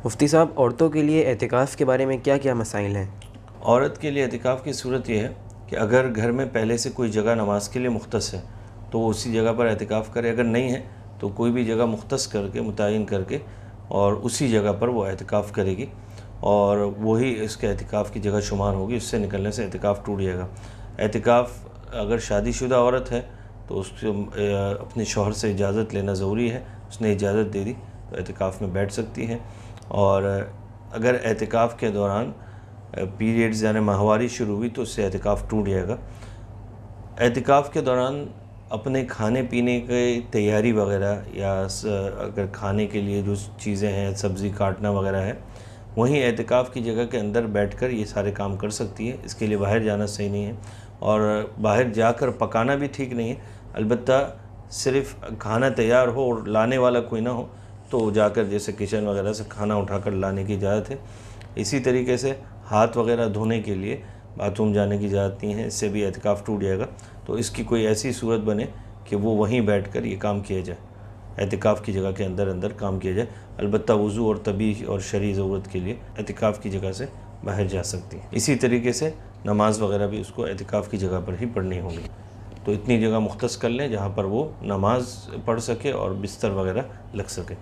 مفتی صاحب، عورتوں کے لیے اعتکاف کے بارے میں کیا کیا مسائل ہیں؟ عورت کے لیے اعتکاف کی صورت یہ ہے کہ اگر گھر میں پہلے سے کوئی جگہ نماز کے لیے مختص ہے تو وہ اسی جگہ پر اعتکاف کرے، اگر نہیں ہے تو کوئی بھی جگہ مختص کر کے متعین کر کے اور اسی جگہ پر وہ اعتکاف کرے گی اور وہی اس کے اعتکاف کی جگہ شمار ہوگی، اس سے نکلنے سے اعتکاف ٹوٹ جائے گا۔ اعتکاف اگر شادی شدہ عورت ہے تو اس کو اپنے شوہر سے اجازت لینا ضروری ہے، اس نے اجازت دے دی تو اعتکاف میں بیٹھ سکتی ہے۔ اور اگر اعتکاف کے دوران پیریڈز یعنی ماہواری شروع ہوئی تو اس سے اعتکاف ٹوٹ جائے گا۔ اعتکاف کے دوران اپنے کھانے پینے کی تیاری وغیرہ یا اگر کھانے کے لیے جو چیزیں ہیں، سبزی کاٹنا وغیرہ ہے، وہیں اعتکاف کی جگہ کے اندر بیٹھ کر یہ سارے کام کر سکتی ہے۔ اس کے لیے باہر جانا صحیح نہیں ہے اور باہر جا کر پکانا بھی ٹھیک نہیں ہے۔ البتہ صرف کھانا تیار ہو اور لانے والا کوئی نہ ہو تو جا کر جیسے کچن وغیرہ سے کھانا اٹھا کر لانے کی اجازت ہے۔ اسی طریقے سے ہاتھ وغیرہ دھونے کے لیے باتھ روم جانے کی اجازت نہیں ہے، اس سے بھی اعتکاف ٹوٹ جائے گا۔ تو اس کی کوئی ایسی صورت بنے کہ وہ وہیں بیٹھ کر یہ کام کیا جائے، اعتکاف کی جگہ کے اندر کام کیا جائے۔ البتہ وضو اور طبی اور شرعی ضرورت کے لیے اعتکاف کی جگہ سے باہر جا سکتی ہیں۔ اسی طریقے سے نماز وغیرہ بھی اس کو اعتکاف کی جگہ پر ہی پڑھنی ہوگی۔ تو اتنی جگہ مختص کر لیں جہاں پر وہ نماز پڑھ سکے اور بستر وغیرہ لگ سکے۔